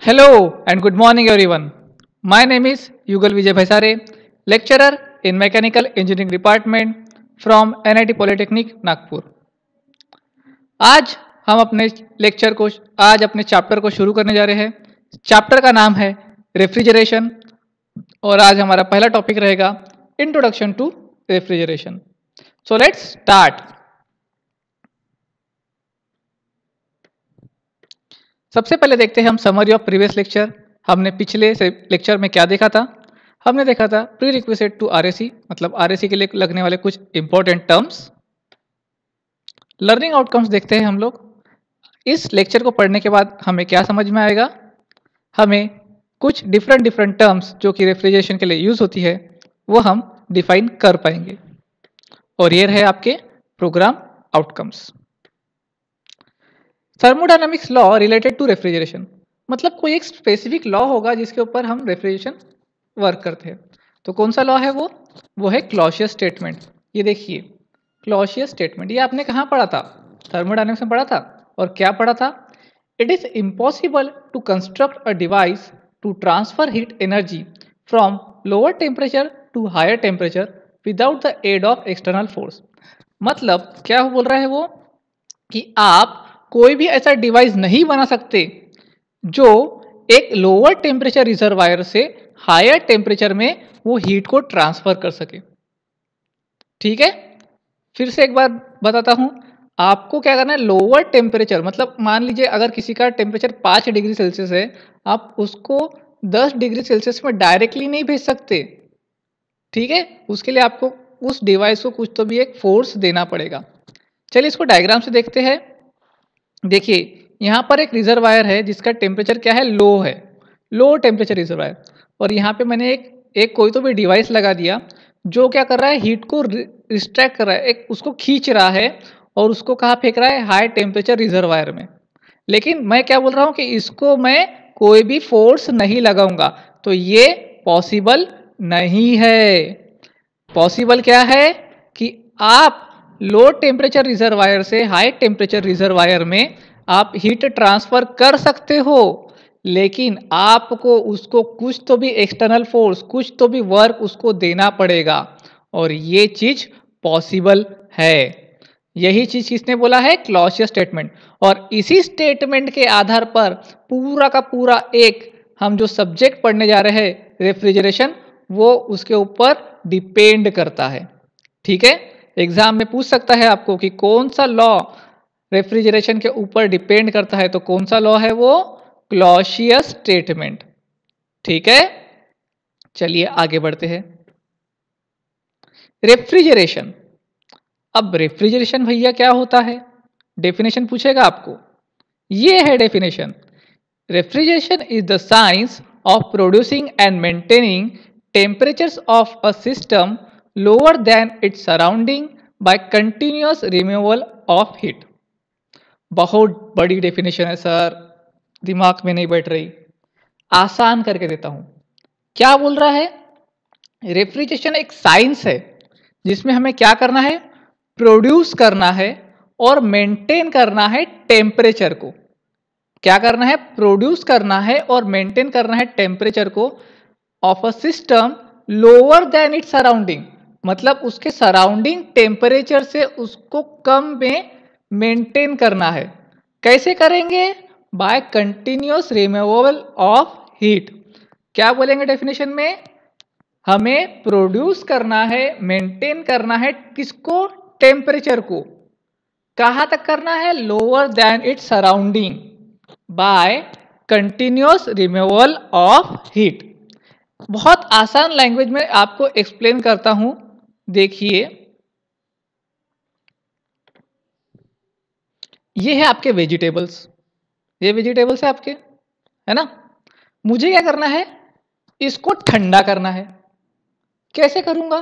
Hello and good morning everyone. My name is Yugal Vijay Bhaisare, lecturer in Mechanical Engineering Department from NIT Polytechnic Nagpur. आज हम अपने lecture को आज अपने chapter को शुरू करने जा रहे हैं। चैप्टर का नाम है रेफ्रिजरेशन और आज हमारा पहला टॉपिक रहेगा introduction to refrigeration. So let's start. सबसे पहले देखते हैं हम समरी ऑफ प्रीवियस लेक्चर। हमने पिछले से लेक्चर में क्या देखा था? हमने देखा था प्री रिक्विजिट टू आरएसी, मतलब आरएसी के लिए लगने वाले कुछ इंपॉर्टेंट टर्म्स। लर्निंग आउटकम्स देखते हैं हम लोग। इस लेक्चर को पढ़ने के बाद हमें क्या समझ में आएगा? हमें कुछ डिफरेंट टर्म्स जो कि रेफ्रिजरेशन के लिए यूज होती है वो हम डिफाइन कर पाएंगे। और ये रहे आपके program outcomes. Thermodynamics law related to refrigeration, मतलब कोई एक स्पेसिफिक लॉ होगा जिसके ऊपर हम रेफ्रिजरेशन वर्क करते हैं। तो कौन सा लॉ है वो है क्लॉसियस स्टेटमेंट। ये देखिए क्लॉसियस स्टेटमेंट, ये आपने कहाँ पढ़ा था? थर्मोडायनामिक्स में पढ़ा था। और क्या पढ़ा था? It is impossible to construct a device to transfer heat energy from lower temperature to higher temperature without the aid of external force. मतलब क्या बोल रहा है वो कि आप कोई भी ऐसा डिवाइस नहीं बना सकते जो एक लोअर टेम्परेचर रिजर्वायर से हायर टेम्परेचर में वो हीट को ट्रांसफर कर सके। ठीक है, फिर से एक बार बताता हूं। आपको क्या करना है? लोअर टेम्परेचर, मतलब मान लीजिए अगर किसी का टेम्परेचर 5 डिग्री सेल्सियस है, आप उसको 10 डिग्री सेल्सियस में डायरेक्टली नहीं भेज सकते। ठीक है, उसके लिए आपको उस डिवाइस को कुछ तो भी एक फोर्स देना पड़ेगा। चलिए इसको डायग्राम से देखते हैं। देखिए यहाँ पर एक रिजर्वायर है जिसका टेम्परेचर क्या है? लो है, लो टेम्परेचर रिजर्वायर। और यहाँ पे मैंने एक कोई तो भी डिवाइस लगा दिया जो क्या कर रहा है? हीट को रिस्ट्रैक्ट कर रहा है, एक उसको खींच रहा है और उसको कहाँ फेंक रहा है? हाई टेम्परेचर रिजर्वायर में। लेकिन मैं क्या बोल रहा हूँ कि इसको मैं कोई भी फोर्स नहीं लगाऊंगा, तो ये पॉसिबल नहीं है। पॉसिबल क्या है कि आप लो टेम्परेचर रिजर्वायर से हाई टेम्परेचर रिजर्वायर में आप हीट ट्रांसफर कर सकते हो, लेकिन आपको उसको कुछ तो भी एक्सटर्नल फोर्स, कुछ तो भी वर्क उसको देना पड़ेगा। और ये चीज पॉसिबल है। यही चीज किसने बोला है? Clausius statement. और इसी स्टेटमेंट के आधार पर पूरा का पूरा एक हम जो सब्जेक्ट पढ़ने जा रहे हैं रेफ्रिजरेशन, वो उसके ऊपर डिपेंड करता है। ठीक है, एग्जाम में पूछ सकता है आपको कि कौन सा लॉ रेफ्रिजरेशन के ऊपर डिपेंड करता है, तो कौन सा लॉ है वो? Clausius statement. ठीक है, चलिए आगे बढ़ते हैं। रेफ्रिजरेशन। अब रेफ्रिजरेशन भैया क्या होता है? डेफिनेशन पूछेगा आपको। ये है definition. Refrigeration is the science of producing and maintaining temperatures of a system lower than its surrounding by continuous removal of heat। बहुत बड़ी डेफिनेशन है सर, दिमाग में नहीं बैठ रही। आसान करके देता हूं। क्या बोल रहा है? रेफ्रिजरेशन एक साइंस है जिसमें हमें क्या करना है? प्रोड्यूस करना है और मेंटेन करना है टेम्परेचर को। क्या करना है? प्रोड्यूस करना है और मेंटेन करना है टेम्परेचर को of a system lower than its surrounding, मतलब उसके सराउंडिंग टेम्परेचर से उसको कम में मेंटेन करना है। कैसे करेंगे? By continuous removal of heat. क्या बोलेंगे डेफिनेशन में? हमें प्रोड्यूस करना है, मेंटेन करना है किसको? टेम्परेचर को। कहां तक करना है? Lower than its surrounding by continuous removal of heat. बहुत आसान लैंग्वेज में आपको एक्सप्लेन करता हूं। देखिए ये है आपके वेजिटेबल्स, ये वेजिटेबल्स है आपके, है ना? मुझे क्या करना है? इसको ठंडा करना है। कैसे करूंगा?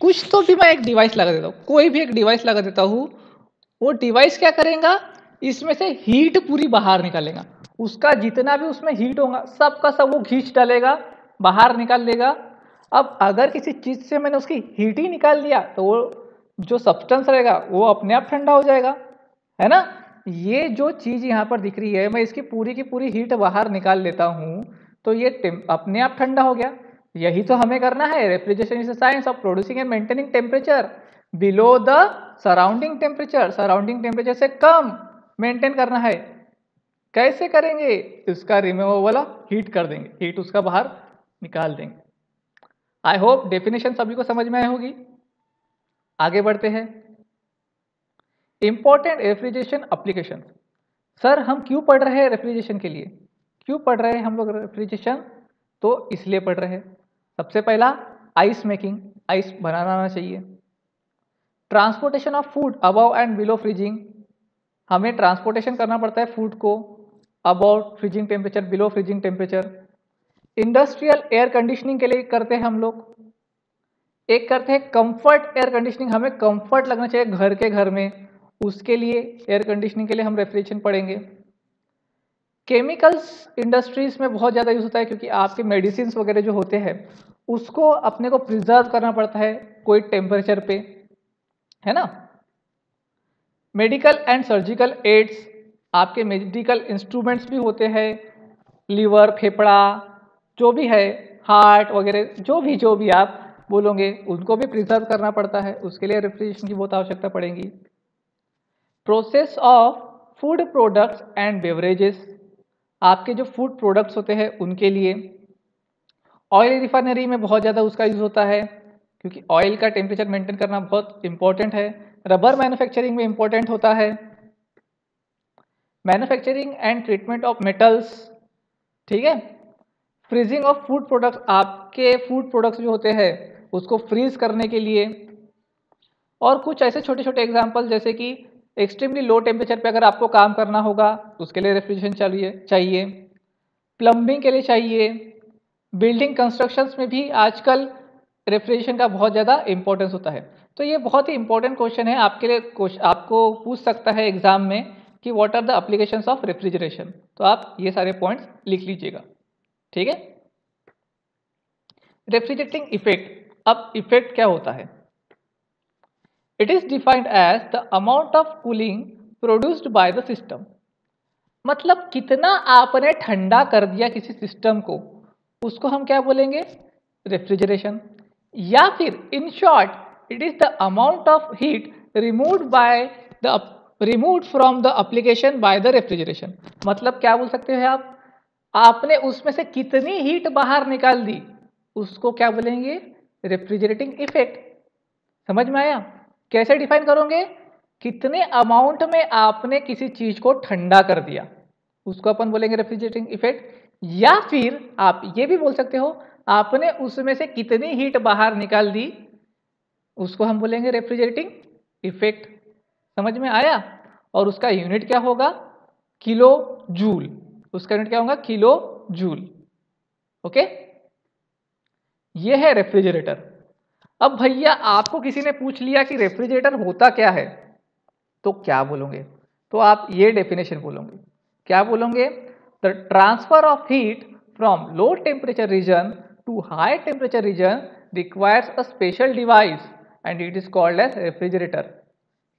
कुछ तो भी मैं एक डिवाइस लगा देता हूं, कोई भी एक डिवाइस लगा देता हूं। वो डिवाइस क्या करेगा? इसमें से हीट पूरी बाहर निकालेगा। उसका जितना भी उसमें हीट होगा सब का सब वो खींच डालेगा, बाहर निकाल देगा। अब अगर किसी चीज से मैंने उसकी हीट ही निकाल दिया तो वो जो सब्सटेंस रहेगा वो अपने आप ठंडा हो जाएगा, है ना? ये जो चीज़ यहाँ पर दिख रही है, मैं इसकी पूरी की पूरी हीट बाहर निकाल लेता हूँ, तो ये अपने आप ठंडा हो गया। यही तो हमें करना है। Refrigeration is the science of producing and maintaining temperature below the surrounding temperature. Surrounding temperature से कम मेंटेन करना है। कैसे करेंगे? इसका रिमूवल हीट कर देंगे, हीट उसका बाहर निकाल देंगे। आई होप डेफिनेशन सभी को समझ में आई होगी। आगे बढ़ते हैं। Important refrigeration application. सर हम क्यों पढ़ रहे हैं रेफ्रिजरेशन के लिए? क्यों पढ़ रहे हैं हम लोग रेफ्रिजरेशन? तो इसलिए पढ़ रहे हैं। सबसे पहला, आइस मेकिंग, आइस बनाना आना चाहिए। Transportation of food above and below freezing, हमें ट्रांसपोर्टेशन करना पड़ता है फूड को above freezing temperature, below freezing temperature. Industrial air conditioning के लिए करते हैं हम लोग। एक करते हैं कंफर्ट एयर कंडीशनिंग, हमें कंफर्ट लगना चाहिए घर में, उसके लिए एयर कंडीशनिंग के लिए हम रेफ्रिजरेशन पढ़ेंगे। केमिकल्स इंडस्ट्रीज में बहुत ज़्यादा यूज होता है, क्योंकि आपके मेडिसिन वगैरह जो होते हैं उसको अपने को प्रिजर्व करना पड़ता है कोई टेम्परेचर पे, है ना। मेडिकल एंड सर्जिकल एड्स, आपके मेडिकल इंस्ट्रूमेंट्स भी होते हैं, लीवर, फेफड़ा, जो भी है, हार्ट वगैरह, जो भी आप बोलोगे उनको भी प्रिजर्व करना पड़ता है, उसके लिए रेफ्रिजरेशन की बहुत आवश्यकता पड़ेगी। Process of food products and beverages, आपके जो फूड प्रोडक्ट्स होते हैं उनके लिए। ऑयल रिफाइनरी में बहुत ज़्यादा उसका यूज़ होता है, क्योंकि ऑयल का टेम्परेचर मेंटेन करना बहुत इंपॉर्टेंट है। रबर मैन्युफैक्चरिंग में इंपॉर्टेंट होता है। Manufacturing and treatment of metals, ठीक है। फ्रीजिंग ऑफ फूड प्रोडक्ट्स, आपके फूड प्रोडक्ट्स जो होते हैं उसको फ्रीज करने के लिए। और कुछ ऐसे छोटे छोटे एग्जांपल, जैसे कि एक्सट्रीमली लो टेम्परेचर पे अगर आपको काम करना होगा तो उसके लिए रेफ्रिजरेशन चाहिए। प्लम्बिंग के लिए चाहिए। बिल्डिंग कंस्ट्रक्शंस में भी आजकल रेफ्रिजरेशन का बहुत ज़्यादा इंपॉर्टेंस होता है। तो ये बहुत ही इंपॉर्टेंट क्वेश्चन है आपके लिए, आपको पूछ सकता है एग्जाम में कि what are the applications of refrigeration. तो आप ये सारे पॉइंट्स लिख लीजिएगा, ठीक है। रेफ्रिजरेटिंग इफेक्ट, अब इफेक्ट क्या होता है? It is defined as the amount of cooling produced by the system, मतलब कितना आपने ठंडा कर दिया किसी सिस्टम को, उसको हम क्या बोलेंगे? रेफ्रिजरेशन। या फिर in short it is the amount of heat removed from the application by the refrigeration. मतलब क्या बोल सकते हैं आप? आपने उसमें से कितनी हीट बाहर निकाल दी, उसको क्या बोलेंगे? Refrigerating effect. समझ में आया? कैसे डिफाइन करोगे? कितने अमाउंट में आपने किसी चीज को ठंडा कर दिया, उसको अपन बोलेंगे रेफ्रिजरेटिंग इफेक्ट। या फिर आप ये भी बोल सकते हो, आपने उसमें से कितनी हीट बाहर निकाल दी, उसको हम बोलेंगे रेफ्रिजरेटिंग इफेक्ट। समझ में आया? और उसका यूनिट क्या होगा? Kilo joule. उसका यूनिट क्या होगा? Kilo joule. ओके, ये है रेफ्रिजरेटर। अब भैया आपको किसी ने पूछ लिया कि रेफ्रिजरेटर होता क्या है, तो क्या बोलोगे? तो आप ये डेफिनेशन बोलोगे। क्या बोलोगे? The transfer of heat from low temperature region to high temperature region requires a special device and it is called as refrigerator.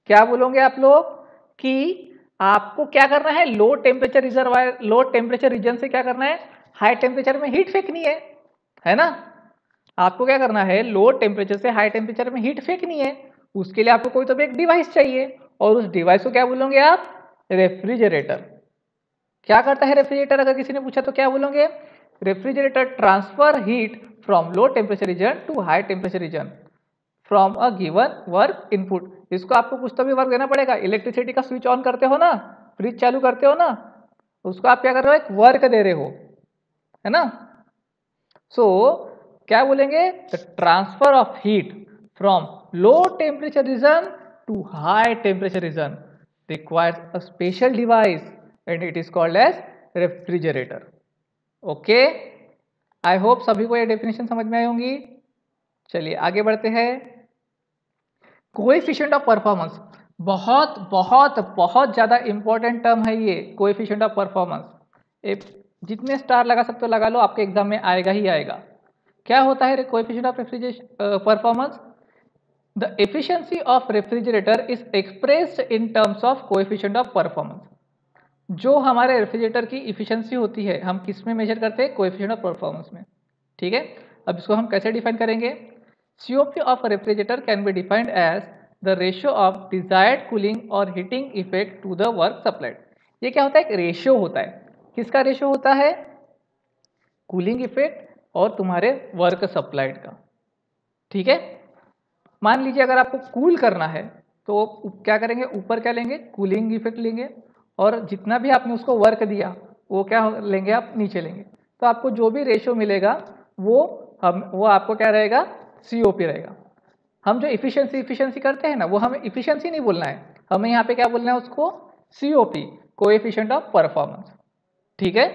क्या बोलोगे आप लोग कि आपको क्या करना है? लो टेम्परेचर रीजन से क्या करना है? हाई टेम्परेचर में हीट फेंकनी है ना। आपको क्या करना है? लो टेम्परेचर से हाई टेम्परेचर में हीट फेंकनी है। उसके लिए आपको कोई तो भी एक डिवाइस चाहिए, और उस डिवाइस को क्या बोलोगे आप? रेफ्रिजरेटर। क्या करता है रेफ्रिजरेटर? अगर किसी ने पूछा तो क्या बोलोगे? Refrigerator transfer heat from low temperature region to high temperature region from a given work input. इसको आपको कुछ तो भी वर्क देना पड़ेगा। इलेक्ट्रिसिटी का स्विच ऑन करते हो ना, फ्रिज चालू करते हो ना, उसको आप क्या कर रहे हो? एक वर्क दे रहे हो, है ना। सो क्या बोलेंगे? The transfer of heat from low temperature region to high temperature region requires a special device and it is called as refrigerator. Okay, I hope सभी को ये डेफिनेशन समझ में आई होंगी। चलिए आगे बढ़ते हैं। कोएफिशिएंट ऑफ परफॉर्मेंस, बहुत बहुत बहुत ज्यादा इंपॉर्टेंट टर्म है ये, कोएफिशिएंट ऑफ परफॉर्मेंस। जितने स्टार लगा सकते हो लगा लो, आपके एग्जाम में आएगा ही आएगा। क्या होता है coefficient of refrigeration performance? The efficiency of refrigerator is expressed in terms of coefficient of performance. जो हमारे रेफ्रिजरेटर की इफिशिएंसी होती है हम किस में मेजर करते हैं? कोएफिशिएंट ऑफ परफॉर्मेंस में। ठीक है, अब इसको हम कैसे डिफाइन करेंगे? COP of refrigerator can be defined as the ratio of desired cooling और heating effect to the work supplied. ये क्या होता है? एक रेशियो होता है। किसका रेशियो होता है? कूलिंग इफेक्ट और तुम्हारे वर्क सप्लाइड का। ठीक है, मान लीजिए अगर आपको कूल करना है तो क्या करेंगे? ऊपर क्या लेंगे? कूलिंग इफेक्ट लेंगे, और जितना भी आपने उसको वर्क दिया वो क्या लेंगे? आप नीचे लेंगे। तो आपको जो भी रेशियो मिलेगा वो आपको क्या रहेगा? COP रहेगा। हम जो इफिशियंसी करते हैं ना, वो हमें इफिशियंसी नहीं बोलना है, हमें यहाँ पे क्या बोलना है? उसको COP, कोएफिशिएंट ऑफ परफॉर्मेंस। ठीक है,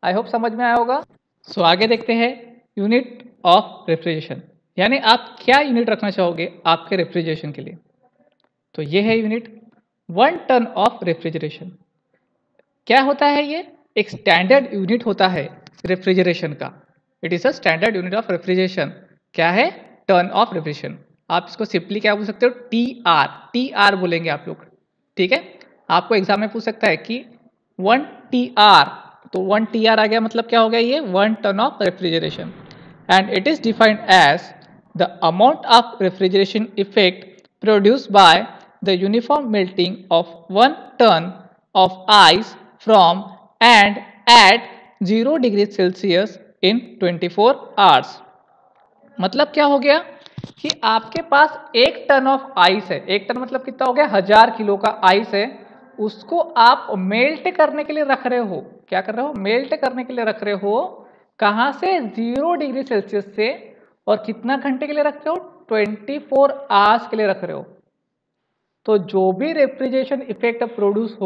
आई होप समझ में आया होगा। सो आगे देखते हैं यूनिट ऑफ रेफ्रिजरेशन, यानी आप क्या यूनिट रखना चाहोगे आपके रेफ्रिजरेशन के लिए। तो ये है यूनिट 1 टन ऑफ रेफ्रिजरेशन। क्या होता है ये? एक स्टैंडर्ड यूनिट होता है रेफ्रिजरेशन का। It is a standard unit of refrigeration. क्या है? Ton of refrigeration. आप इसको सिंपली क्या बोल सकते हो? TR बोलेंगे आप लोग। ठीक है, आपको एग्जाम में पूछ सकता है कि 1 TR, तो 1 TR आ गया, मतलब क्या हो गया? ये 1 ton of refrigeration. And it is defined as the amount of refrigeration effect produced by the uniform melting of 1 ton of ice from and at 0 degree Celsius in 24 hours। मतलब क्या हो गया कि आपके पास 1 टन ऑफ आइस है। 1 ton मतलब कितना हो गया? 1000 किलो का आइस है। उसको आप मेल्ट करने के लिए रख रहे हो। क्या कर रहे हो? मेल्ट करने के लिए रख रहे हो। कहाँ से? 0 डिग्री सेल्सियस से। और कितना घंटे के लिए रख रहे हो? 24 आवर्स के लिए रख रहे हो। तो जो भी रेफ्रिजरेशन इफेक्ट प्रोड्यूस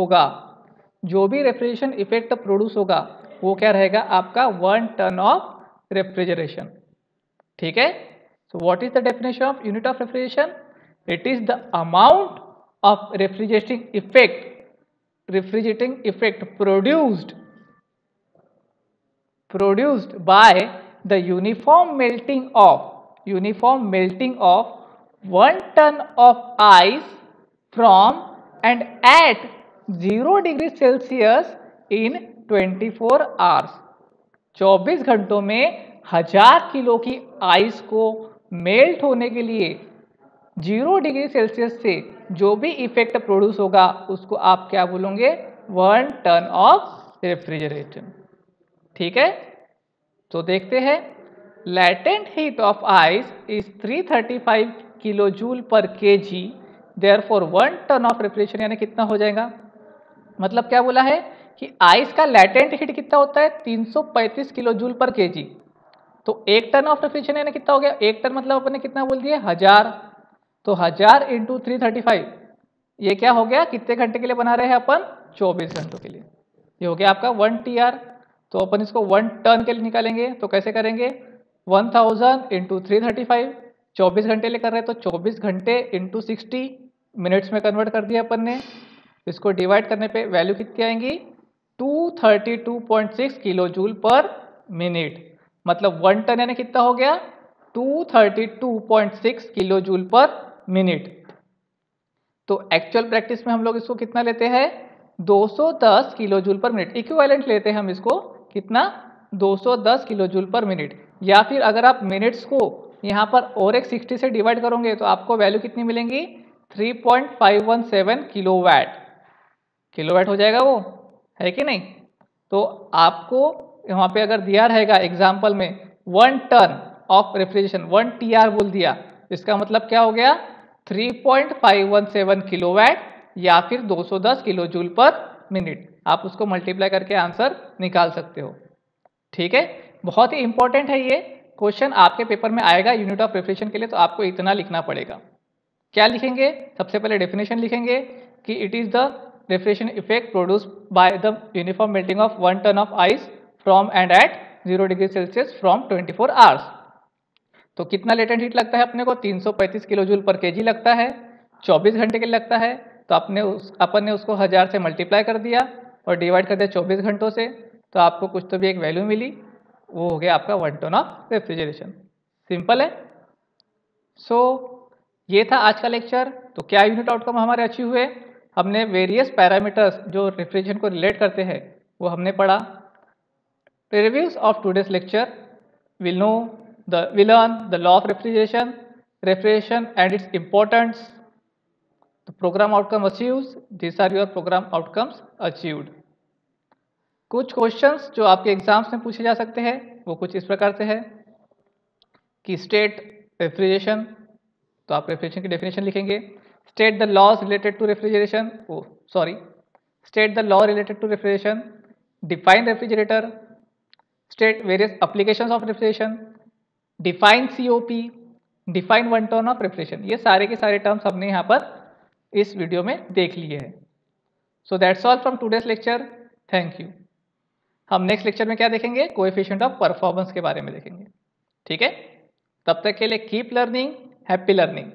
होगा, वो क्या रहेगा? आपका 1 टन ऑफ रेफ्रिजरेशन। ठीक है, so what is the definition of unit of refrigeration? It is the amount of refrigerating effect produced by the uniform melting of 1 ton of ice from and at 0 degree Celsius in 24 hours। 24 घंटों में 1000 kilo की ice को melt होने के लिए 0 degree Celsius से जो भी इफेक्ट प्रोड्यूस होगा उसको आप क्या बोलोगे? 1 टन ऑफ रेफ्रिजरेशन। ठीक है, तो देखते हैं। Latent heat of ice is 335 kilo joule पर kg, therefore 1 ton of refrigeration यानी कितना हो जाएगा? मतलब क्या बोला है कि आइस का लैटेंट हीट कितना होता है? 335 किलो जूल पर kg। तो 1 टन ऑफ रेफ्रिजरेशन यानी कितना हो गया? 1 टन मतलब अपने कितना बोल दिए? 1000। तो 1000 इंटू 335, ये क्या हो गया? कितने घंटे के लिए बना रहे हैं अपन? 24 घंटों के लिए। ये हो गया आपका 1 TR। तो अपन इसको 1 टन के लिए निकालेंगे तो कैसे करेंगे? 1000 इंटू 335, 24 घंटे लिए कर रहे हैं तो 24 घंटे इंटू 60 मिनट्स में कन्वर्ट कर दिया अपन ने। इसको डिवाइड करने पे वैल्यू कितनी आएंगी? 232.6 किलो जूल पर मिनट। मतलब 1 टन यानी कितना हो गया? 232.6 किलो जूल पर मिनट। तो एक्चुअल प्रैक्टिस में हम लोग इसको कितना लेते हैं? 210 किलो जूल पर मिनट। इक्विवेलेंट लेते हैं हम इसको कितना? 210 किलो जूल पर मिनट। या फिर अगर आप मिनट्स को यहाँ पर और एक 60 से डिवाइड करोगे तो आपको वैल्यू कितनी मिलेंगी? 3.517 किलोवाट हो जाएगा, वो है कि नहीं? तो आपको यहाँ पे अगर दिया रहेगा एग्जाम्पल में 1 टन ऑफ रेफ्रिजरेशन, 1 TR बोल दिया, इसका मतलब क्या हो गया? 3.517 किलोवाट या फिर 210 किलो जूल पर मिनट। आप उसको मल्टीप्लाई करके आंसर निकाल सकते हो। ठीक है, बहुत ही इंपॉर्टेंट है ये क्वेश्चन, आपके पेपर में आएगा यूनिट ऑफ रेफ्रिजरेशन के लिए। तो आपको इतना लिखना पड़ेगा। क्या लिखेंगे? सबसे पहले डेफिनेशन लिखेंगे कि it is the refrigeration effect produced by the uniform melting of 1 ton of ice from and at 0 degree Celsius from 24 hours. तो कितना लेटेंट हीट लगता है अपने को? 335 किलो जूल पर kg लगता है, 24 घंटे के लिए लगता है। तो अपन ने उसको 1000 से मल्टीप्लाई कर दिया और डिवाइड कर दिया 24 घंटों से, तो आपको कुछ तो भी एक वैल्यू मिली, वो हो गया आपका 1 टन ऑफ रेफ्रिजरेशन। सिंपल है। सो ये था आज का लेक्चर। तो क्या यूनिट आउटकम हमारे अचीव हुए? हमने वेरियस पैरामीटर्स जो रेफ्रिजरेशन को रिलेट करते हैं वो हमने पढ़ा। Reviews of today's lecture will learn the law of refrigeration and its importance. The program outcome achieves. These are your program outcomes achieved. कुछ क्वेश्चंस जो आपके एग्जाम्स में पूछे जा सकते हैं वो कुछ इस प्रकार से है कि स्टेट रेफ्रिजरेशन, तो आप रेफ्रिजरेशन की डेफिनेशन लिखेंगे। State the laws related to refrigeration, state the law related to refrigeration, define refrigerator, state various applications of refrigeration, define COP, define one turn of refrigeration. ये सारे के सारे टर्म्स हमने यहाँ पर इस वीडियो में देख लिए हैं। So that's all from today's lecture. Thank you. हम नेक्स्ट लेक्चर में क्या देखेंगे? कोएफिशिएंट ऑफ परफॉर्मेंस के बारे में देखेंगे। ठीक है, तब तक के लिए कीप लर्निंग, हैप्पी लर्निंग।